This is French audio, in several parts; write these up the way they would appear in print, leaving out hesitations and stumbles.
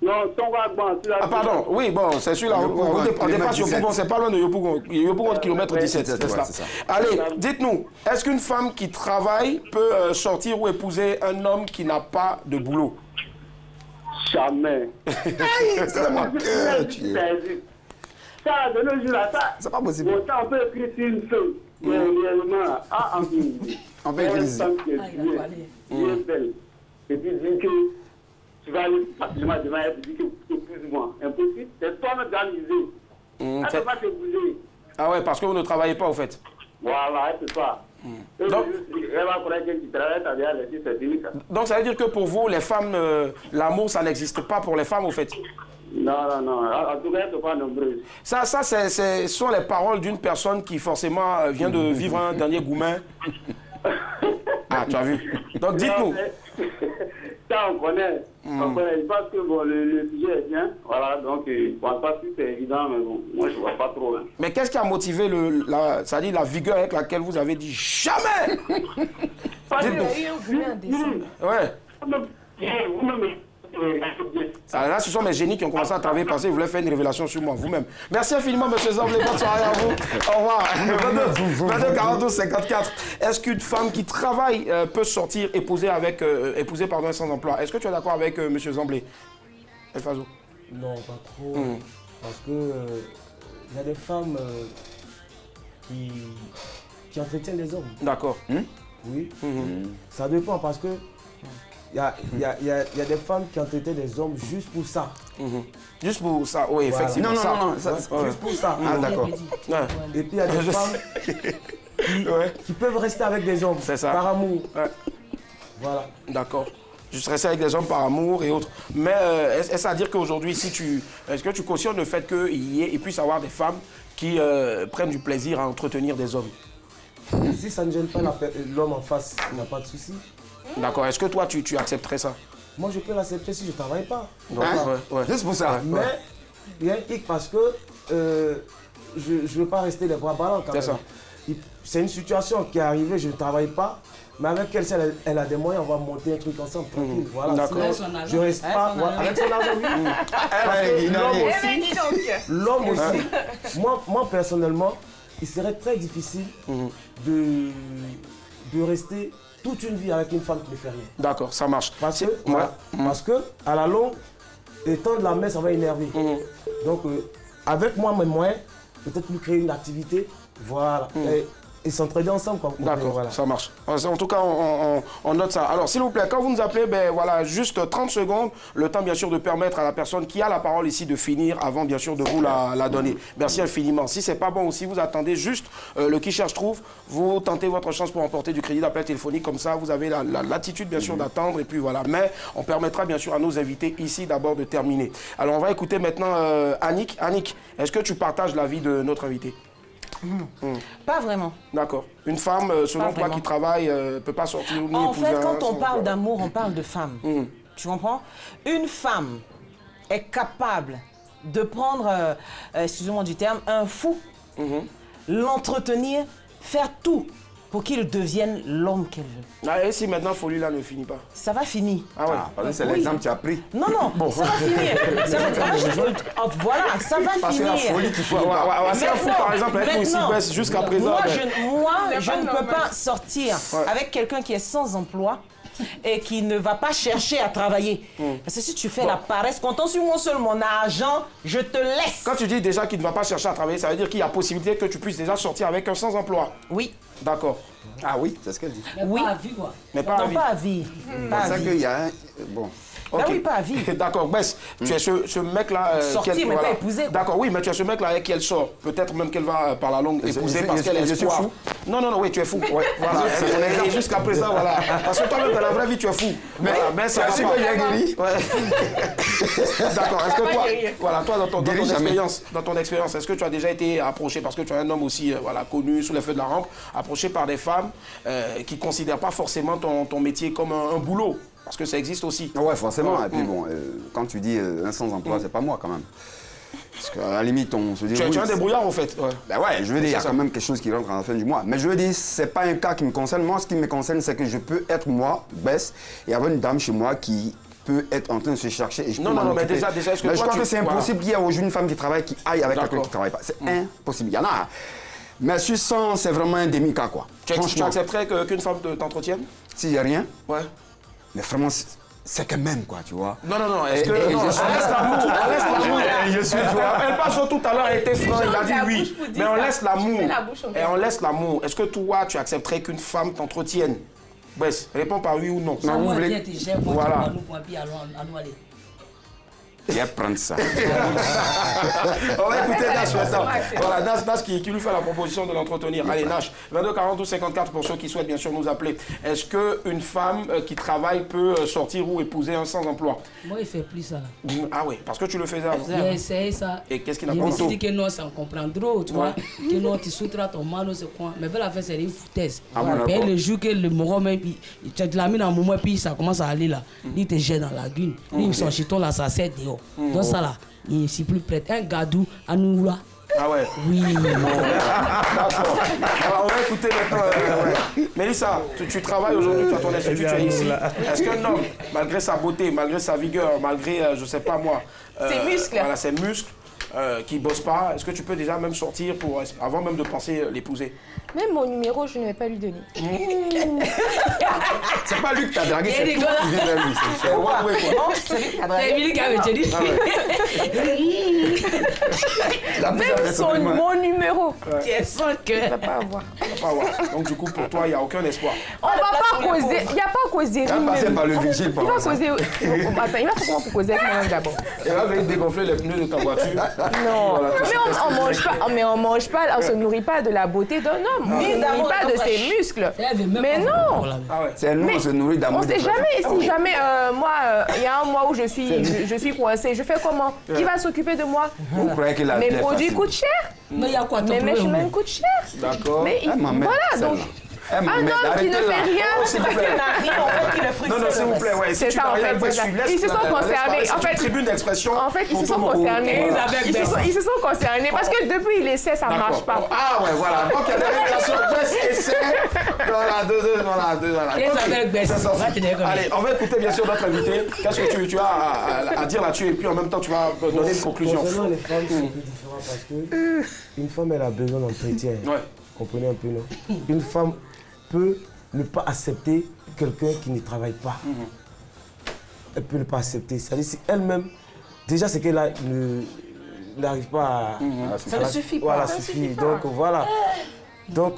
Non, Tongagban. Ah, pardon, oui, bon, c'est celui-là. On dépasse Yopougon, c'est pas loin de Yopougon. Yopougon, kilomètre 17, c'est ça. Allez, dites-nous, est-ce qu'une femme qui travaille peut sortir ou épouser un homme qui n'a pas de boulot? Jamais. C'est mon cœur, tu es. Ça, de nos jours, là, ça. C'est pas possible. Bon, ça, on peut écrire sur une feuille. Mais réellement, on peut écrire ici. Qui est belle. Et puis, dire que tu vas aller facilement devant elle, dire que épouse-moi. Impossible. C'est toi-même d'analyser. Elle ne peut pas te bouger. Ah ouais, parce que vous ne travaillez pas, au fait. Voilà, c'est ça. Donc, elle va connaître quelqu'un qui travaille, ça vient laisser ses limites. Donc, ça veut dire que pour vous, les femmes, l'amour, ça n'existe pas pour les femmes, au fait? Non, non, non. En tout cas, elles ne sont pas nombreuses. Ça ce sont les paroles d'une personne qui, forcément, vient de vivre un dernier goumin. Ah, tu as vu. Donc, dites-nous. Ça, on connaît. On connaît. Je pense que bon, le sujet est bien. Voilà, donc, je ne pense pas que c'est évident, mais bon, moi, je ne vois pas trop. Hein. Mais qu'est-ce qui a motivé c'est-à-dire la vigueur avec laquelle vous avez dit jamais? Ouais. Là, ce sont mes génies qui ont commencé à travailler parce qu'ils voulaient faire une révélation sur moi, vous-même. Merci infiniment, monsieur Zamblé. Bonne soirée à vous. Au revoir. 22 42 54. Est-ce qu'une femme qui travaille peut sortir épouser un sans-emploi? Est-ce que tu es d'accord avec monsieur Zamblé? El Fazo? Non, pas trop. Parce que y a des femmes qui entretiennent les hommes. D'accord. Oui. Ça dépend parce que il y a des femmes qui entretiennent des hommes juste pour ça. Juste pour ça, oui, voilà. Effectivement. Non. Juste pour ça. Ah, d'accord. Et puis il y a des femmes qui peuvent rester avec des hommes par amour. Voilà. D'accord. Juste rester avec des hommes par amour et autres. Mais est-ce à dire qu'aujourd'hui, est-ce que tu cautionnes le fait qu'il puisse y avoir des femmes qui prennent du plaisir à entretenir des hommes? Si ça ne gêne pas l'homme en face, il n'y a pas de souci. D'accord. Est-ce que toi, tu accepterais ça? Moi, je peux l'accepter si je ne travaille pas. Juste pour ça. Mais il y a un hic parce que je ne veux pas rester les bras ballants quand même. C'est ça. C'est une situation qui est arrivée, je ne travaille pas. Mais avec elle, si elle a des moyens, on va monter un truc ensemble, tranquille. Voilà. D'accord. Je reste pas. Avec son argent, oui. L'homme aussi. Moi, personnellement, il serait très difficile de rester toute une vie avec une femme qui ne fait rien. D'accord, ça marche. Parce que à la longue, le temps de la mer, ça va énerver. Donc, avec moi, mes moyens, peut-être lui créer une activité, voilà. Et s'entraider ensemble. D'accord, voilà. Ça marche. En tout cas, on note ça. Alors, s'il vous plaît, quand vous nous appelez, voilà, juste 30 secondes, le temps, bien sûr, de permettre à la personne qui a la parole ici de finir avant, bien sûr, de vous la donner. Merci infiniment. Si ce n'est pas bon aussi, vous attendez juste le qui cherche trouve, vous tentez votre chance pour emporter du crédit d'appel téléphonique. Comme ça, vous avez l'attitude, bien sûr, d'attendre. Et puis voilà. Mais on permettra, bien sûr, à nos invités ici d'abord de terminer. Alors, on va écouter maintenant Annick. Annick, est-ce que tu partages l'avis de notre invité? Pas vraiment. D'accord. Une femme, selon toi, qui travaille, ne peut pas sortir ni En épouser fait, quand on parle d'amour, on parle de femme. Tu comprends? Une femme est capable de prendre, excusez-moi du terme, un fou, l'entretenir, faire tout pour qu'il devienne l'homme qu'elle veut. Ah, et si maintenant Folie-là ne finit pas? Ça va finir. Ah ouais. C'est l'exemple que tu as pris. Non, ça va finir. Voilà, ça va Parce finir. que la folie qu'il faut. C'est un fou, par exemple, être aussi baisse jusqu'à présent. Moi, je ne peux pas sortir avec quelqu'un qui est sans emploi et qui ne va pas chercher à travailler. Parce que si tu fais la paresse, comptant sur moi seul, mon argent, je te laisse. Quand tu dis déjà qu'il ne va pas chercher à travailler, ça veut dire qu'il y a possibilité que tu puisses déjà sortir avec un sans-emploi. Oui. D'accord. Ah oui, c'est ce qu'elle dit. Oui. Pas à vie, quoi. Mais pas à vie. Pas à vie. Pas à C'est ça vie. qu'il y a un... Bon. Ben oui, pas à vie. D'accord, Bess, tu es ce mec-là... Sortir, mais pas épouser. D'accord, oui, mais tu es ce mec-là avec qui elle sort. Peut-être même qu'elle va par la longue épouser parce qu'elle est espoir. Non, oui, tu es fou. Ouais, voilà. Et jusqu'à présent, voilà. Parce que toi-même, dans la vraie vie, tu es fou. Mais ça va pas. D'accord, est-ce que toi, voilà, toi dans ton expérience, est-ce que tu as déjà été approché, parce que tu es un homme aussi connu sous les feux de la rampe, approché par des femmes qui ne considèrent pas forcément ton métier comme un boulot? Parce que ça existe aussi. Ouais, forcément. Et puis bon, quand tu dis un sans-emploi, c'est pas moi quand même. Parce qu'à la limite, on se dit... Tu es un débrouillard, en fait. Ben ouais, je veux dire, il y a quand même quelque chose qui rentre à la fin du mois. Mais je veux dire, c'est pas un cas qui me concerne. Moi, ce qui me concerne, c'est que je peux être moi, Bess, et avoir une dame chez moi qui peut être en train de se chercher et je peux Non, m'en mais occuper. déjà, est-ce que Mais toi, je crois que c'est voilà. impossible qu'il y ait aujourd'hui une femme qui travaille qui aille avec quelqu'un qui ne travaille pas. C'est impossible. Il y en a. Mais sur 100, c'est vraiment un demi-cas, quoi. Tu accepterais qu'une femme t'entretienne? S'il n'y a rien, Ouais. mais vraiment, c'est quand même, quoi, tu vois. Non, est-ce que... Non, on laisse l'amour, Je suis, tu vois. Elle passe tout à l'heure, elle était franc, il a dit la oui. bouche pour dire Mais on ça. laisse l'amour. Fais la bouche au Et on laisse l'amour. Est-ce que toi, tu accepterais qu'une femme t'entretienne? Bess, réponds par oui ou non. Non, vous Moi, voulez... tu gères, moi, Voilà. tu prends nous, puis allons aller. Il va prendre ça. On va écouter Nash maintenant. Voilà, Nash qui lui fait la proposition de l'entretenir. Allez, Nash, 22 40 12 54 pour ceux qui souhaitent bien sûr nous appeler. Est-ce qu'une femme qui travaille peut sortir ou épouser un sans-emploi? Moi, il ne fait plus ça. Là. Ah oui, parce que tu le faisais avant. J'ai essayé ça. Et qu'est-ce qu'il n'a Je pas me suis tout? dit que non, ça en comprend trop, tu vois. Que non, tu soutras ton mano, c'est quoi. Mais la faire, c'est une foutaise. Ah bon, Puis d'accord. le jour que le moron, même, tu l'as mis dans le moment, puis ça commence à aller là. Il te jette dans la lagune. Lui, son chiton là, ça sert dehors. Donc ça là, il ne suis plus prêt. Un gadou à nous là. Ah ouais. Oui. D'accord. Alors, on va écouter maintenant. Ouais. Mélissa, tu travailles aujourd'hui, tu as ton institut, tu es ici. Est-ce qu'un homme, malgré sa beauté, malgré sa vigueur, malgré, je sais pas moi, Ses muscles. Voilà, ses muscles, qui ne bosse pas, est-ce que tu peux déjà même sortir avant même de penser l'épouser? Même mon numéro, je ne vais pas lui donner. C'est pas lui que t'as dragué, Il c'est rigole. toi qui viens vers lui. c'est- Ouais, quoi. C'est Émilie qui avait dit. La plus Même absolument. mon numéro, Tu es sans je ne cœur. vais pas avoir. Pas voir. Donc du coup, pour toi, il n'y a aucun espoir. On va pas causer, il n'y a pas causé. Il va passer par le vigile Il pour va voir ça. causer. Attends, il va faire comment pour causer avec moi d'abord? Et là, venir dégonfler les pneus de ta voiture. Non, Voilà, tout mais ça, on mange pas, mais on mange pas, on se nourrit pas de la beauté d'un homme. On se nourrit pas de ses muscles. Elle veut même Mais pas non. voir là. Ah ouais. C'est nous, on se nourrit d'amour. On sait de frère. jamais, si jamais, moi, il y a un mois où je suis coincée, je fais comment? Qui va s'occuper de moi? Vous croyez que la vie Mes est produits facile? coûtent cher, Mais il y a quoi ton mes problème? chemins coûtent cher. D'accord. Mais Elle m'emmène, voilà, donc, celle-là. Elle un m'emmène. homme qui ne Arrêtez fait là. rien, S'il vous plaît. Non, s'il vous plaît, ouais. Si C'est tu ça, n'as en rien, fait, ouais, c'est ça. tu laisses Ils se sont laisse concernés. parler, c'est En fait, une tribune d'expression. En fait, ils pour se tout sont le monde. concernés. Voilà. Ils se sont concernés parce que depuis il essaie, ça ne marche pas. Ah ouais, voilà. Donc il y a des révélations. Bess essai. Voilà, deux. Les Ok. affaires Bess. Ça sort. Va te dire comme Allez, on va écouter bien sûr notre invité. Qu'est-ce que tu as à dire là-dessus et puis en même temps tu vas donner une conclusion. Concernant les femmes, c'est plus différent parce que une femme, elle a besoin d'entretien. Ouais. Comprenez un peu, non? Une femme peut ne pas accepter quelqu'un qui ne travaille pas. Elle peut ne pas accepter. C'est-à-dire si elle-même, déjà ce qu'elle a n'arrive pas à... Ça ne suffit pas. Voilà, Ça ne suffit. suffit pas. Donc voilà. Donc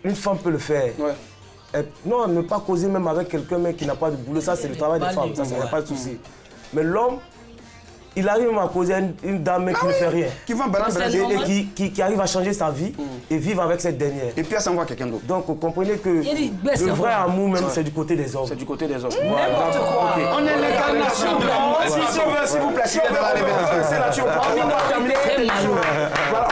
une femme peut le faire. Ouais. Non, ne pas causer même avec quelqu'un mais qui n'a pas de boulot, ça c'est le travail des femmes, ça il n'y a pas de souci. Mais l'homme, il arrive même à causer à une dame mais qui ne fait rien. Qui va balancer C'est normal. Et qui arrive à changer sa vie et vivre avec cette dernière. et puis elle s'envoie quelqu'un d'autre. Donc vous comprenez que Il y a des baisses, le c'est vrai vrai. amour même c'est du côté des hommes. C'est du côté des hommes. N'importe quoi. On est l'incarnation de l'amour. Si on veut, s'il vous plaît, si on veut, c'est là-dessus. On va terminer cette émission. Voilà,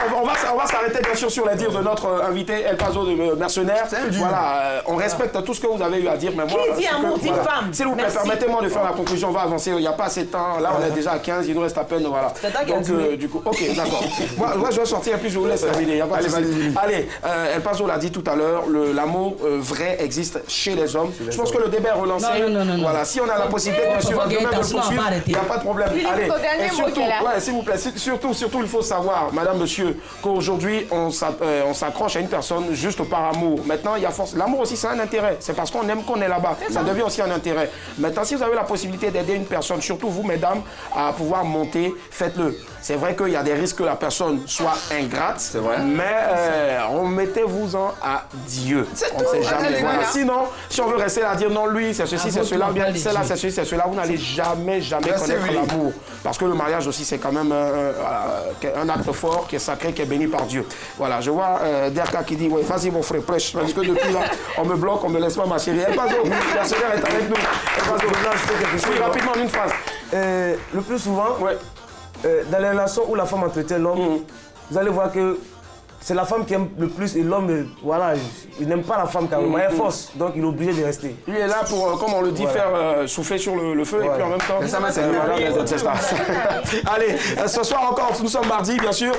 on va s'arrêter bien sûr sur les dires de notre invité El Paso de Mercenaires. Voilà, on respecte tout ce que vous avez eu à dire, mais moi, Qui dit amour dit femme. s'il vous plaît, Merci. permettez-moi de faire la conclusion. On va avancer. Il n'y a pas assez de temps. Là, on est déjà à 15. Il nous reste à peine. Voilà. C'est toi qui as Donc, dit. du coup, ok, d'accord. Moi, je vais sortir et puis je vous laisse terminer. Il y a pas de souci. Allez, El Paso l'a dit tout à l'heure. L'amour vrai existe chez les hommes. Je pense que le débat est relancé. Non. Voilà, si on a la possibilité, bien sûr, Faut de même gagner le ta soin, poursuivre, pas arrêter. il n'y a pas de problème. Allez, ton dernier et mot, surtout, Kella. ouais, s'il vous plaît, surtout, il faut savoir, madame, monsieur, qu'aujourd'hui, on s'accroche à une personne juste par amour. Maintenant, il y a force. L'amour aussi, c'est un intérêt. C'est parce qu'on aime qu'on est là-bas. Ça devient aussi un intérêt. Maintenant, si vous avez la possibilité d'aider une personne, surtout vous, mesdames, à pouvoir monter, faites-le. C'est vrai qu'il y a des risques que la personne soit ingrate, mais remettez-vous-en à Dieu. On ne sait jamais. Voilà. Sinon, si on veut rester à dire non, lui, c'est ceci, c'est cela, bien, c'est là, c'est ceci, c'est cela, vous n'allez jamais connaître l'amour. Parce que le mariage aussi, c'est quand même un acte fort qui est sacré, qui est béni par Dieu. Voilà, je vois Derka qui dit, ouais, vas-y mon frère, prêche. Parce que depuis là, on me bloque, on me laisse pas ma chérie. El Paso, Mercenaires est avec nous. El Paso, oui, rapidement, en une phrase. Le plus souvent, Ouais. dans les relations où la femme entretient l'homme, vous allez voir que c'est la femme qui aime le plus et l'homme, voilà, il n'aime pas la femme carrément, elle force, donc il est obligé de rester. Lui est là pour, comme on le dit, faire souffler sur le feu et puis en même temps. ça, c'est Allez, ce soir encore, nous sommes mardi, bien sûr.